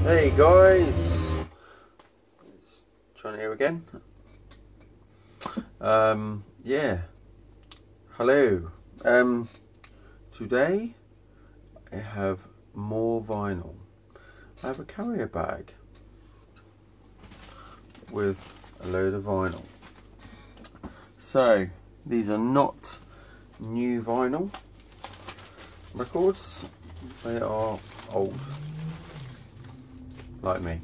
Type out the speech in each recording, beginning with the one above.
Hey guys, it's John here again. Yeah, hello. Today I have more vinyl. I have a carrier bag with a load of vinyl. So these are not new vinyl records, they are old, like me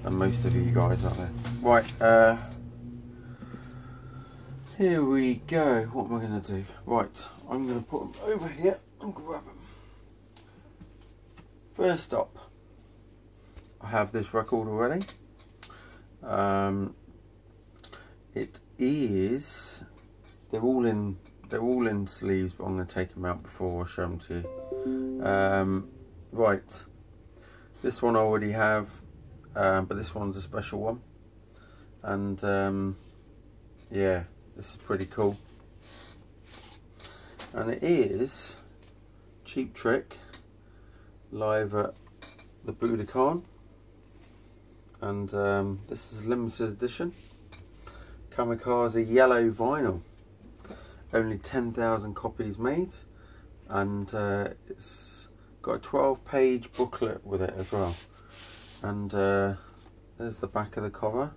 and most of you guys out there. Right, here we go. What am I going to do? Right, I'm going to put them over here and grab them. First up, I have this record already. It is, they're all in sleeves, but I'm going to take them out before I show them to you. Right, this one I already have, but this one's a special one, and yeah, this is pretty cool. And it is Cheap Trick live at the Budokan, and this is a limited edition Kamikaze yellow vinyl. Only 10,000 copies made, and it's got a 12-page booklet with it as well. And there's the back of the cover.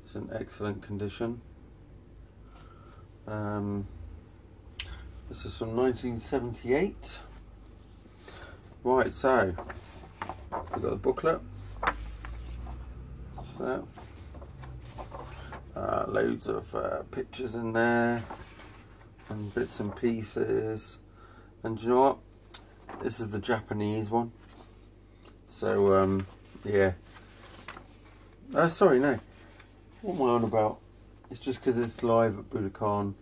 It's in excellent condition. This is from 1978. Right, so we've got the booklet. So loads of pictures in there and bits and pieces. And do you know what? This is the Japanese one. So yeah. Sorry, no. What am I on about? It's just because it's live at Budokan.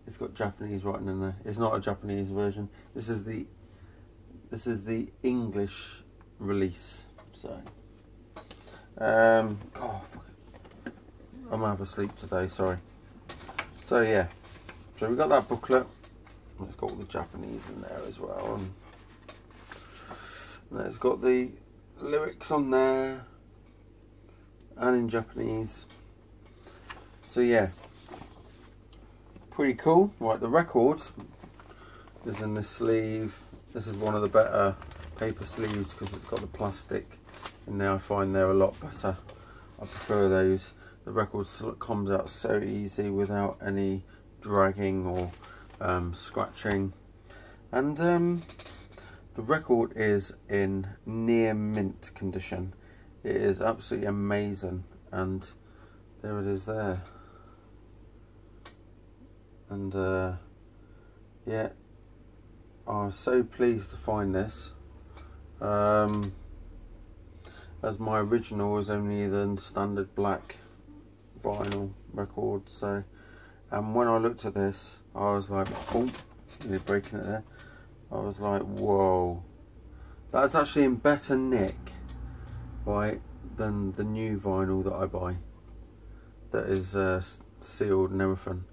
It's got Japanese writing in there. It's not a Japanese version. This is the English release. So God, fuck it. I'm half asleep today. Sorry. So yeah. So we got that booklet. It's got all the Japanese in there as well, and it's got the lyrics on there and in Japanese. So yeah, pretty cool. Right, the record is in this sleeve. This is one of the better paper sleeves because it's got the plastic in there. I find they're a lot better. I prefer those. The record comes out so easy without any dragging or scratching, and the record is in near mint condition. It is absolutely amazing, and there it is there. And yeah, I was so pleased to find this, as my original was only the standard black vinyl record. So and when I looked at this, I was like, oh, you're breaking it there. I was like, whoa, that's actually in better nick, right, than the new vinyl that I buy, that is sealed and everything.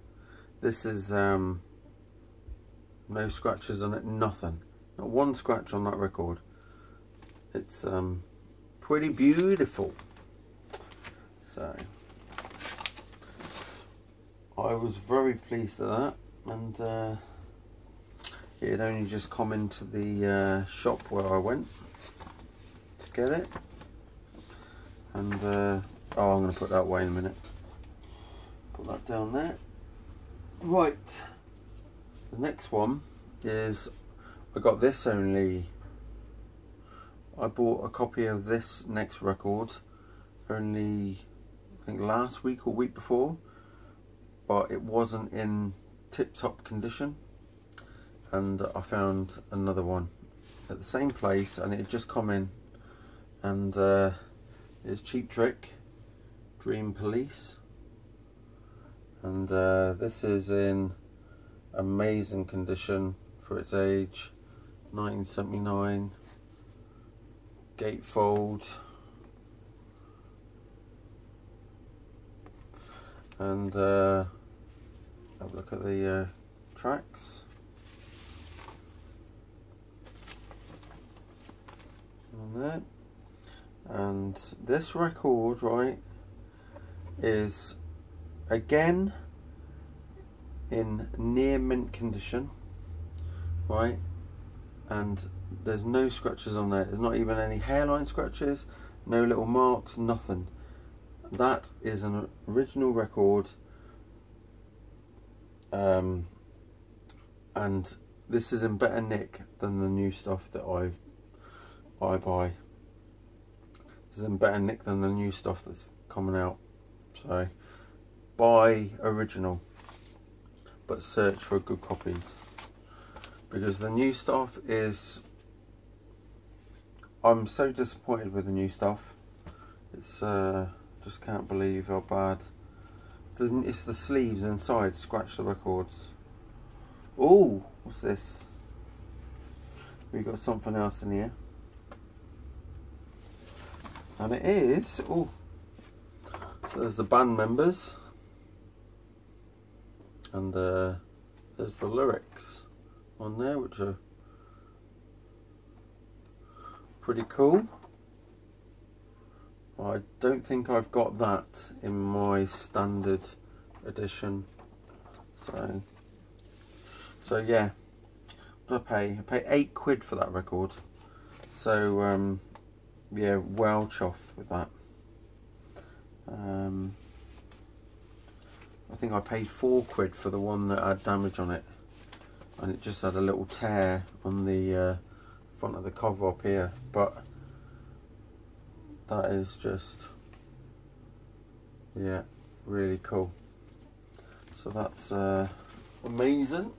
This is no scratches on it, nothing, not one scratch on that record. It's pretty beautiful. So I was very pleased at that, and it had only just come into the shop where I went to get it. And oh, I'm going to put that away in a minute. Put that down there. Right, the next one is, I got this only, I bought a copy of this next record only, I think last week or week before, but it wasn't in tip-top condition, and I found another one at the same place, and it had just come in, and it's Cheap Trick Dream Police, and this is in amazing condition for its age. 1979 gatefold, and have a look at the tracks. On there. And this record, right, is again in near mint condition, right, and there's no scratches on there. There's not even any hairline scratches, no little marks, nothing. That is an original record, and this is in better nick than the new stuff that I buy. This is in better nick than the new stuff that's coming out. So buy original, but search for good copies, because the new stuff is, I'm so disappointed with the new stuff. It's just can't believe how bad. It's the sleeves inside scratch the records. Oh, what's this? We got something else in here, and it is, oh, so there's the band members, and there's the lyrics on there, which are pretty cool. I don't think I've got that in my standard edition. So yeah, what did I pay? I paid £8 for that record. So yeah, well chuffed with that. I think I paid £4 for the one that had damage on it, and it just had a little tear on the front of the cover up here, but that is just, yeah, really cool. So that's amazing.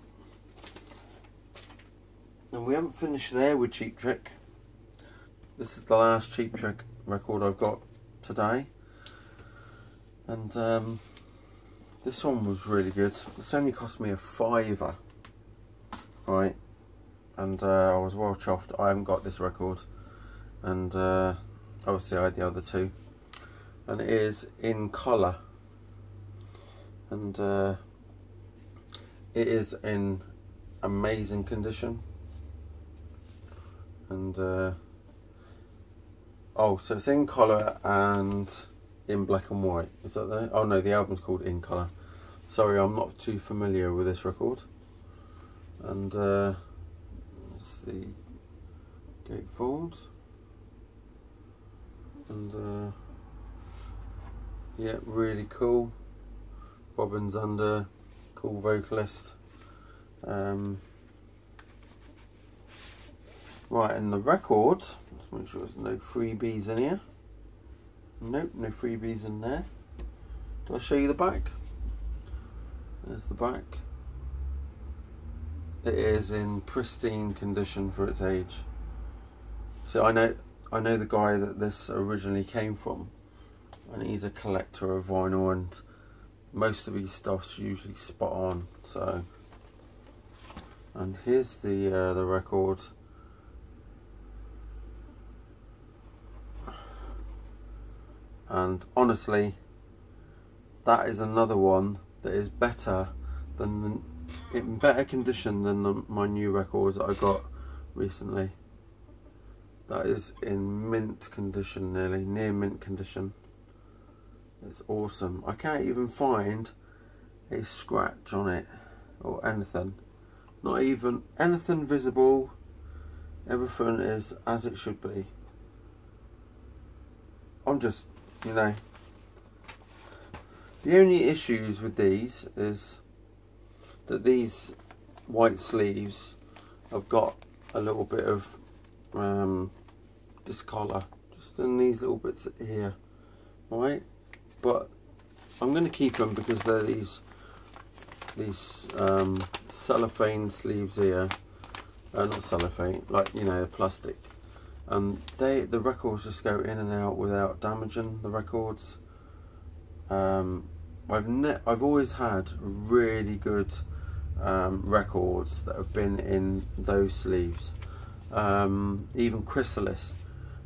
And we haven't finished there with Cheap Trick. This is the last Cheap Trick record I've got today, and this one was really good. It's only cost me a £5, right? And I was well chuffed. I haven't got this record, and obviously I had the other two, and it is in colour, and it is in amazing condition. And oh, so it's in colour and in black and white. Is that there? Oh no, the album's called In Colour. Sorry, I'm not too familiar with this record. And it's the gatefolds, and yeah, really cool. Robin Zander, cool vocalist. Right, and the record, let's make sure there's no freebies in here. Nope, no freebies in there. Do I show you the back? There's the back. It is in pristine condition for its age. So I know the guy that this originally came from, and he's a collector of vinyl, and most of his stuff's usually spot on. So, and here's the record. And honestly, that is another one that is better than in better condition than my new records that I got recently. That is in mint condition, nearly near mint condition. It's awesome. I can't even find a scratch on it or anything. Not even anything visible. Everything is as it should be. I'm just, you know, the only issues with these is that these white sleeves have got a little bit of discolor just in these little bits here, right? But I'm going to keep them because they're these cellophane sleeves here, not cellophane, like, you know, plastic. And the records just go in and out without damaging the records. I've always had really good records that have been in those sleeves. Even Chrysalis,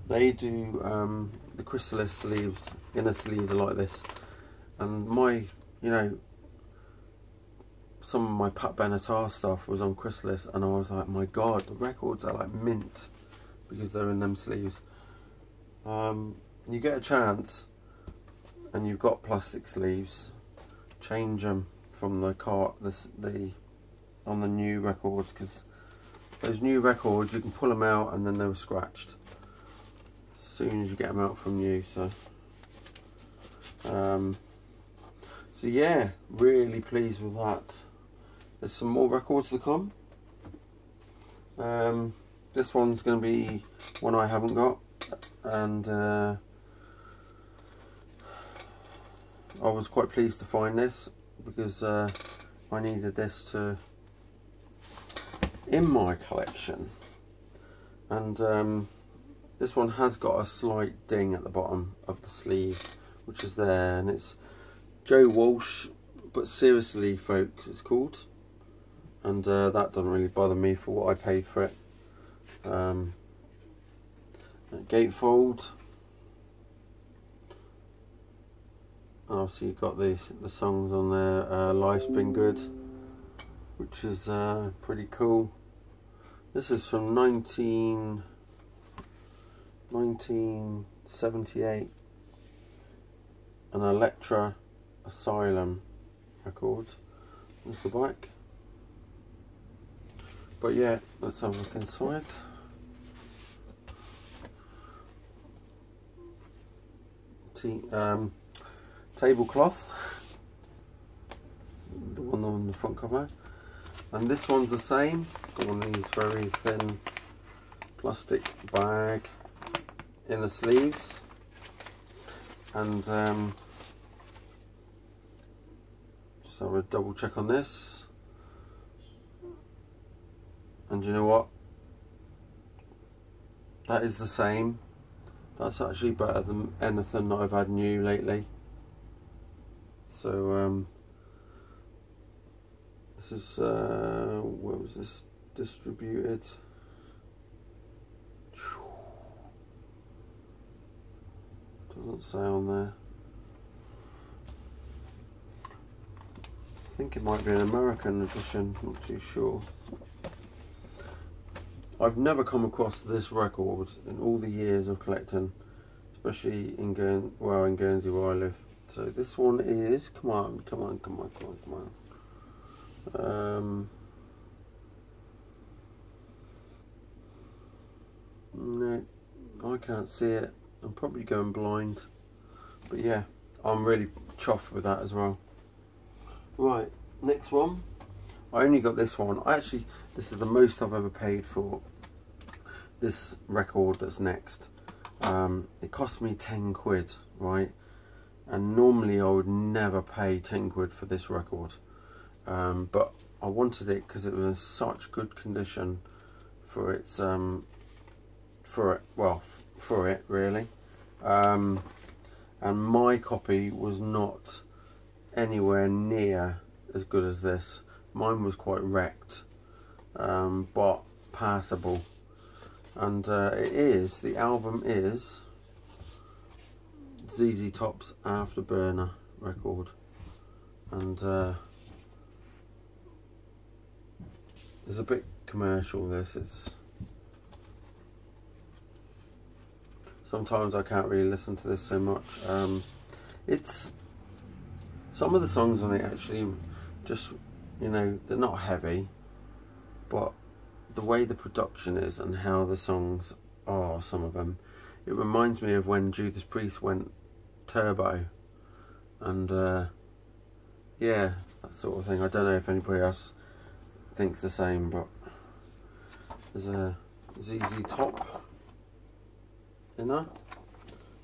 they do the Chrysalis sleeves, inner sleeves are like this. And my, you know, some of my Pat Benatar stuff was on Chrysalis, and I was like, my God, the records are like mint, because they're in them sleeves. You get a chance and you've got plastic sleeves, change them from the on the new records, because those new records you can pull them out and then they were scratched as soon as you get them out from new. So so yeah, really pleased with that. There's some more records to come. This one's going to be one I haven't got, and I was quite pleased to find this, because I needed this in my collection. And this one has got a slight ding at the bottom of the sleeve, which is there, and it's Joe Walsh, but seriously folks, it's called. And that doesn't really bother me for what I paid for it. Gatefold. And obviously you've got the songs on there. Life's Been Good, which is pretty cool. This is from 1978. An Electra Asylum record. There's the back. But yeah, let's have a look inside. Tablecloth, the one on the front cover, and this one's the same. Got one of these very thin plastic bag inner sleeves, and just have a double check on this. And you know what? That is the same. That's actually better than anything that I've had new lately. So this is where was this distributed? Doesn't say on there. I think it might be an American edition, not too sure. I've never come across this record in all the years of collecting, especially in Guernsey where I live. So this one is, come on. No, I can't see it. I'm probably going blind. But yeah, I'm really chuffed with that as well. Right, next one. I only got this one. This is the most I've ever paid for this record that's next. It cost me 10 quid, right? And normally I would never pay 10 quid for this record. But I wanted it because it was in such good condition for its, for it really. And my copy was not anywhere near as good as this. Mine was quite wrecked, but passable. And the album is ZZ Top's Afterburner record. And it's a bit commercial, this. Sometimes I can't really listen to this so much. Some of the songs on it actually just, you know, they're not heavy, but the way the production is and how the songs are, some of them, it reminds me of when Judas Priest went turbo, and yeah, that sort of thing. I don't know if anybody else thinks the same, but there's a ZZ Top in there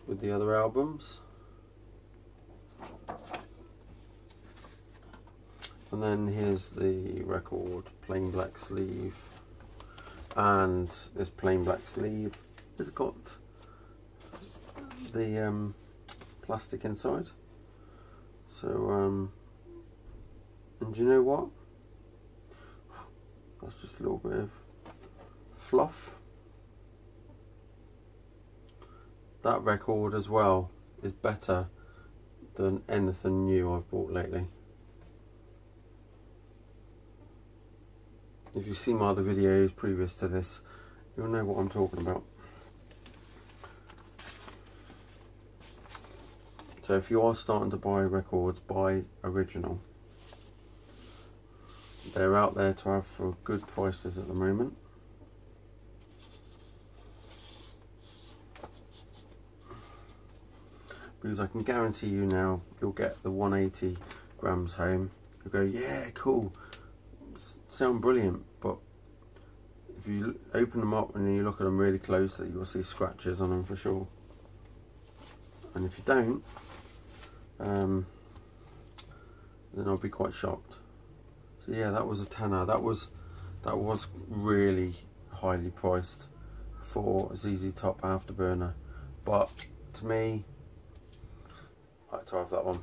with the other albums. And then here's the record, plain black sleeve, and this plain black sleeve has got the plastic inside. So and you know what? That's just a little bit of fluff. That record as well is better than anything new I've bought lately. If you've seen my other videos previous to this, you'll know what I'm talking about. So if you are starting to buy records, buy original. They're out there to have for good prices at the moment. Because I can guarantee you now, you'll get the 180 grams home. You'll go, yeah, cool, sound brilliant. But if you open them up and you look at them really closely, you'll see scratches on them for sure. And if you don't, then I'll be quite shocked. So yeah, that was a tenner. That was really highly priced for a ZZ Top Afterburner. But to me, I like to have that one.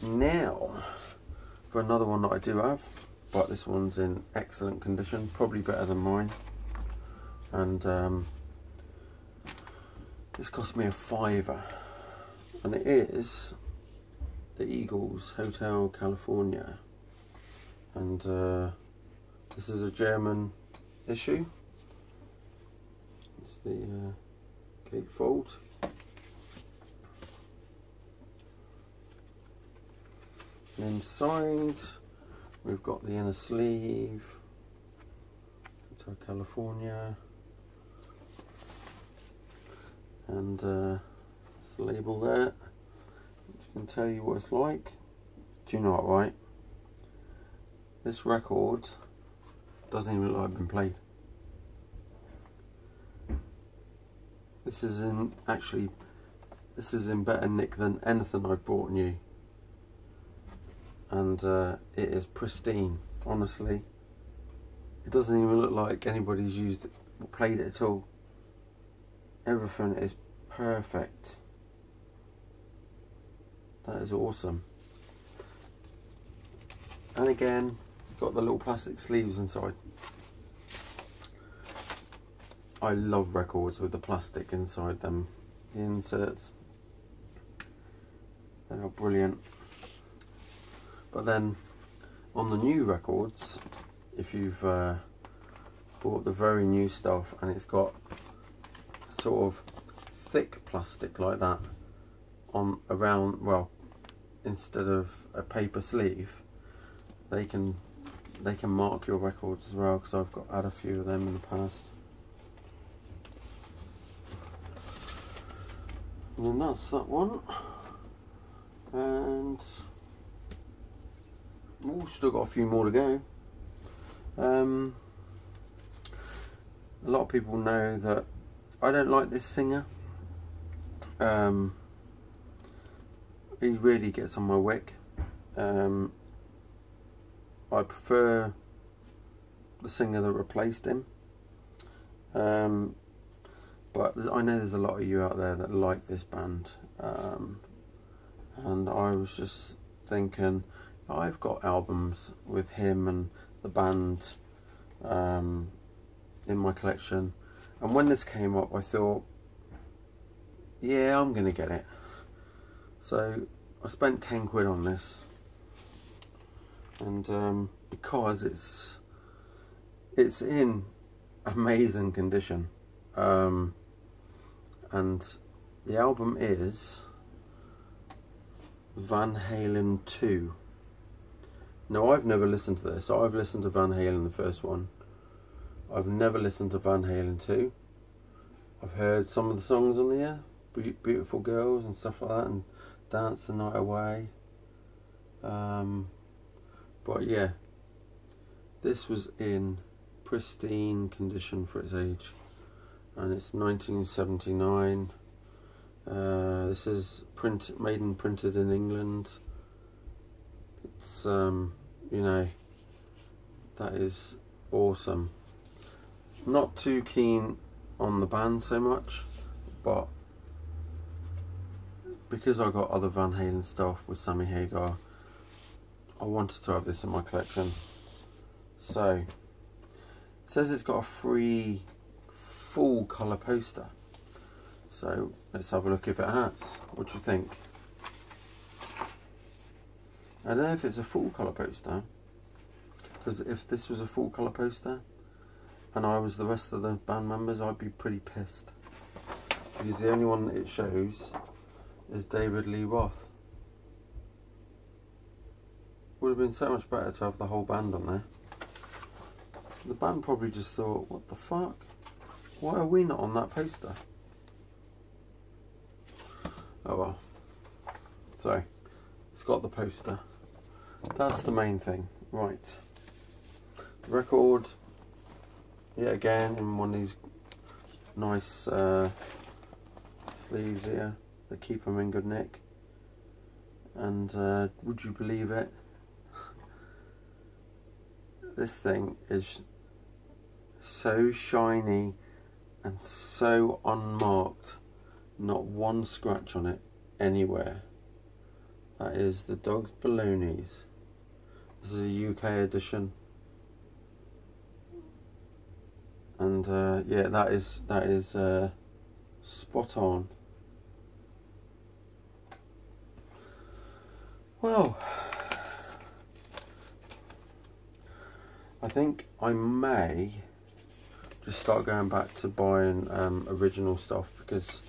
Now, for another one that I do have, but this one's in excellent condition, probably better than mine. And this cost me a £5, and it is the Eagles Hotel California, and this is a German issue. It's the gatefold. Inside we've got the inner sleeve, Hotel California, and there's the label there, which can tell you what it's like. Do you know what, right? This record doesn't even look like it's been played. This is in better nick than anything I've bought new. And it is pristine, honestly. It doesn't even look like anybody's used it or played it at all. Everything is perfect. That is awesome. And again, got the little plastic sleeves inside. I love records with the plastic inside them, the inserts. They are brilliant. But then on the new records, if you've bought the very new stuff and it's got sort of thick plastic like that on around, well, instead of a paper sleeve, they can mark your records as well, because I've had a few of them in the past. And then that's that one. And still got a few more to go. A lot of people know that I don't like this singer. He really gets on my wick. I prefer the singer that replaced him. But I know there's a lot of you out there that like this band. And I was just thinking, I've got albums with him and the band in my collection, and when this came up I thought, yeah, I'm gonna get it. So I spent 10 quid on this, and because it's in amazing condition, and the album is Van Halen 2. Now, I've never listened to this. So I've listened to Van Halen, the first one. I've never listened to Van Halen 2. I've heard some of the songs on there, Beautiful Girls and stuff like that, and Dance the Night Away. But yeah, this was in pristine condition for its age, and it's 1979. This is made and printed in England. It's you know, that is awesome. Not too keen on the band so much, but because I got other Van Halen stuff with Sammy Hagar, I wanted to have this in my collection. So it says it's got a free full colour poster, so let's have a look if it has. What do you think? I don't know if it's a full colour poster, because if this was a full colour poster and I was the rest of the band members, I'd be pretty pissed. because the only one that it shows is David Lee Roth. Would have been so much better to have the whole band on there. The band probably just thought, what the fuck? Why are we not on that poster? Oh well. So, it's got the poster. That's the main thing. Right. The record, yet again, in one of these nice sleeves here that keep them in good nick. And would you believe it? This thing is so shiny and so unmarked, not one scratch on it anywhere. That is the Dog's Balloonies. This is a UK edition, and yeah, that is spot on. Well, I think I may just start going back to buying original stuff, because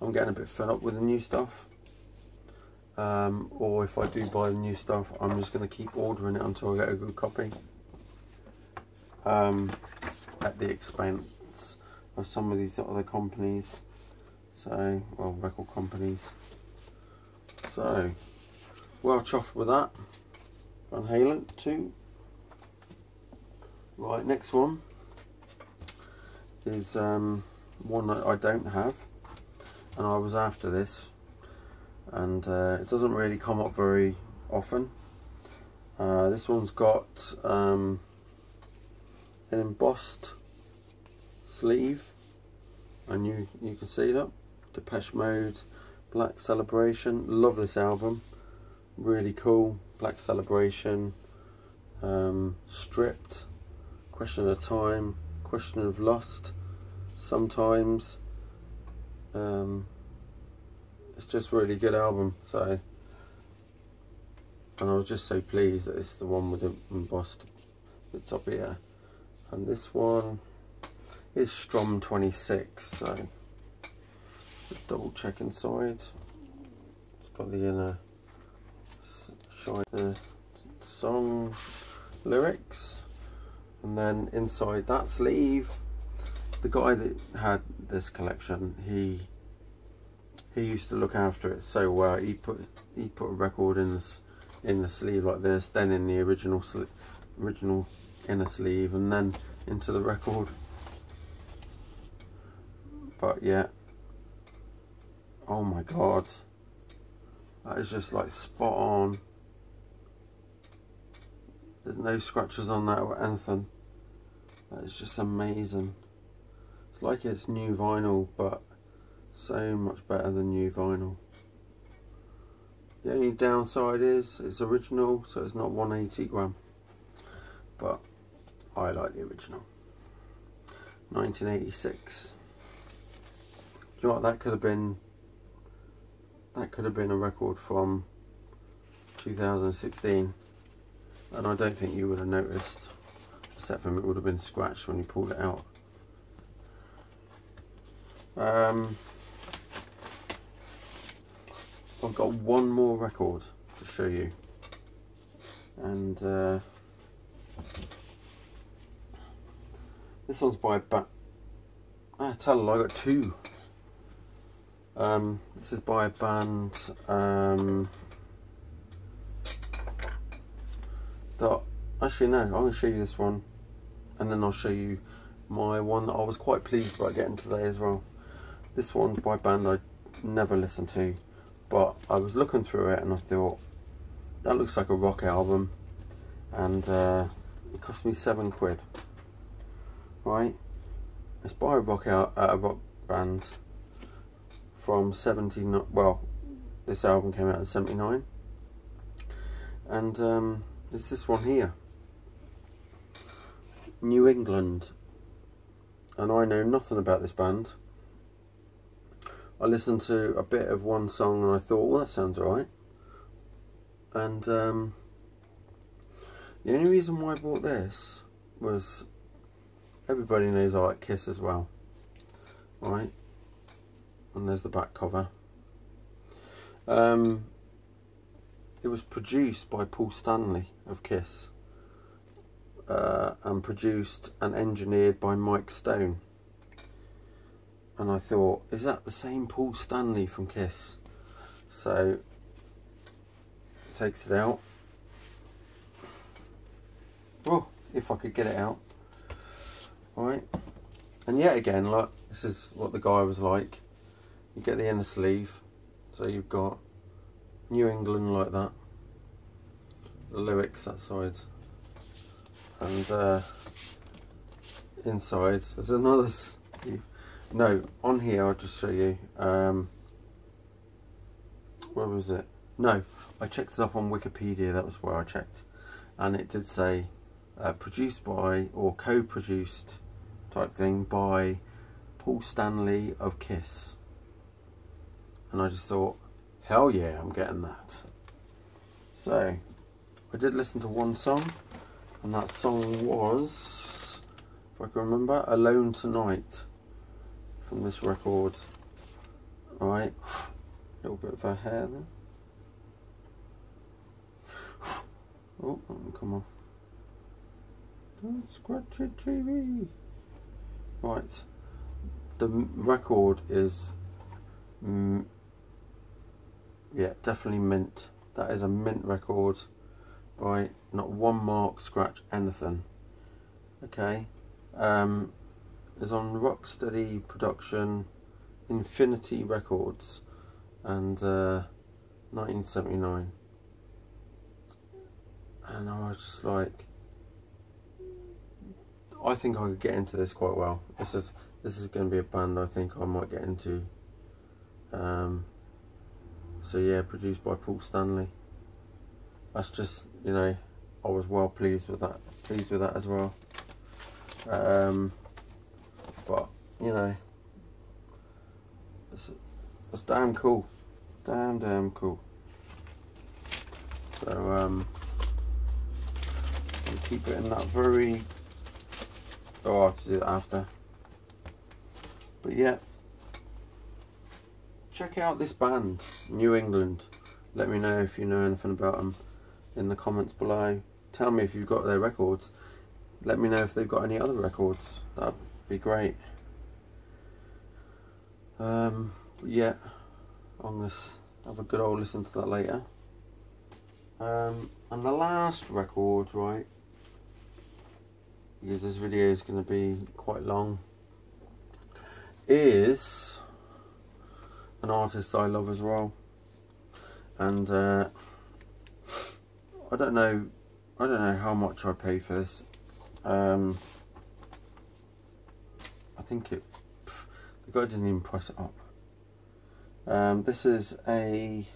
I'm getting a bit fed up with the new stuff. Or if I do buy the new stuff, I'm just going to keep ordering it until I get a good copy, at the expense of some of these other companies, so, well, record companies. So, well chuffed with that. Van Halen 2. Right, next one is one that I don't have, and I was after this, and it doesn't really come up very often. This one's got an embossed sleeve, and you can see that Depeche Mode, Black Celebration. Love this album, really cool. Black Celebration, Stripped, Question of Time, Question of Lust, Sometimes. It's just a really good album. So, and I was just so pleased that it's the one with the embossed at the top here. And this one is Strom 26. So, just double check inside. It's got the inner shine, the song lyrics. And then inside that sleeve, the guy that had this collection, he used to look after it so well. He put a record in the sleeve like this, then in the original inner sleeve, and then into the record. But yeah, oh my god, that is just like spot on. There's no scratches on that or anything. That is just amazing. It's like it's new vinyl, but so much better than new vinyl. The only downside is it's original, so it's not 180 gram. But I like the original. 1986. Do you know what, that could have been a record from 2016. And I don't think you would have noticed, except for it would have been scratched when you pulled it out. I've got one more record to show you, and this one's by a tell a lie, I got two. This is by a band that, actually no, I'm going to show you this one, and then I'll show you my one that I was quite pleased about getting today as well. This one's by a band I never listened to, but I was looking through it and I thought, that looks like a rock album, and it cost me £7. Right, it's by a rock band from 79. Well, this album came out in 79, and it's this one here, New England. And I know nothing about this band. I listened to a bit of one song and I thought, well, that sounds alright. And the only reason why I bought this was, everybody knows I like Kiss as well, right? and there's the back cover. It was produced by Paul Stanley of Kiss, and produced and engineered by Mike Stone. And I thought, is that the same Paul Stanley from Kiss? So, takes it out. Oh, if I could get it out. Right. And yet again, like, this is what the guy was like. You get the inner sleeve, so you've got New England like that, the lyrics that side, and inside there's another sleeve. No, on here I'll just show you. Where was it? No, I checked it up on Wikipedia. That was where I checked, and it did say produced by, or co-produced type thing, by Paul Stanley of Kiss. And I just thought, hell yeah, I'm getting that. So I did listen to one song, and that song was, if I can remember, Alone Tonight, from this record. Alright, a little bit of her hair there. Oh, that will come off. Don't scratch it, TV. Right, the record is, yeah, definitely mint. That is a mint record, right? Not one mark, scratch, anything. Okay, it's on Rocksteady Production, Infinity Records, and 1979. And I was just like, I think I could get into this quite well. This is going to be a band I think I might get into. So yeah, produced by Paul Stanley. That's just, you know, I was well pleased with that as well. But you know, it's damn cool, damn cool. So I'll keep it in that very. Oh, I'll have to do that after. But yeah, check out this band, New England. Let me know if you know anything about them in the comments below. Tell me if you've got their records. Let me know if they've got any other records. That'd be great. But yeah, I'm gonna have a good old listen to that later. And the last record, right, because this video is going to be quite long, is an artist I love as well. And I don't know how much I paid for this. I think the guy didn't even price it up. This is a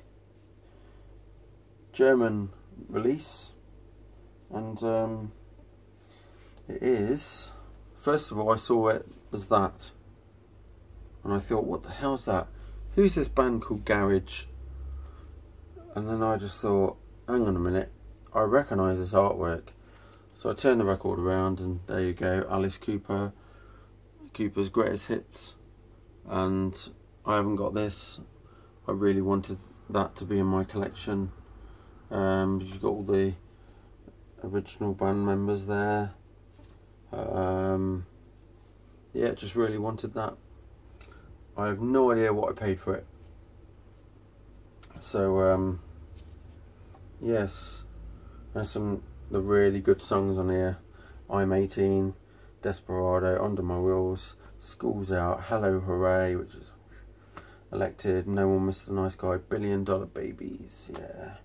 German release, and it is, first of all, I saw it as that, and I thought, what the hell's that? Who's this band called Garage? And then I just thought, hang on a minute, I recognise this artwork. So I turned the record around, and there you go, Alice Cooper's Greatest Hits. And I haven't got this. I really wanted that to be in my collection. You've got all the original band members there. Yeah, just really wanted that. I have no idea what I paid for it. So yes, there's the really good songs on here. I'm 18, Desperado, Under My Wheels, School's Out, Hello Hooray, which is Elected, No One Missed a Nice Guy, $1 Billion Babies, yeah,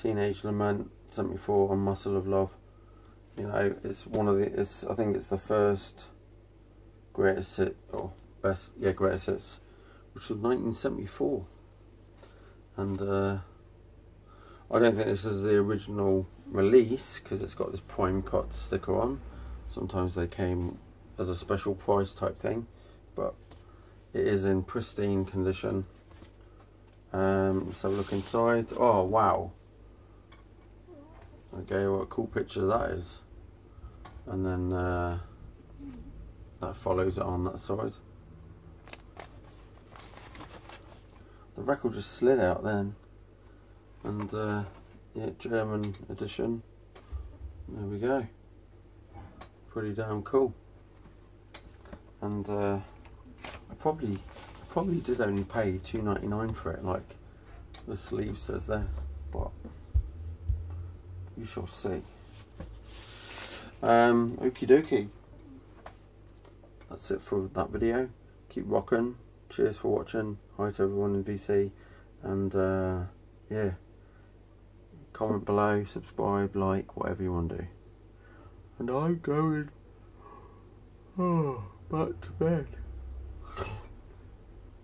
Teenage Lament, 74, and Muscle of Love. You know, it's one of the, I think it's the first greatest hit, or best, yeah, greatest hits, which was 1974. And I don't think this is the original release, because it's got this prime cut sticker on. Sometimes they came as a special price type thing, but it is in pristine condition. Let's have a look inside. Oh wow, okay, what a cool picture that is. And then that follows it on that side. the record just slid out then. And yeah, German edition. There we go. Pretty damn cool. And I probably did only pay $2.99 for it, like the sleeve says there, but you shall see. Okie dokie. That's it for that video. Keep rocking. Cheers for watching. Hi to everyone in VC, and yeah, comment below, subscribe, like, whatever you want to do. And I'm going back to bed.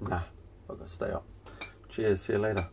Nah, I've got to stay up. Cheers, see you later.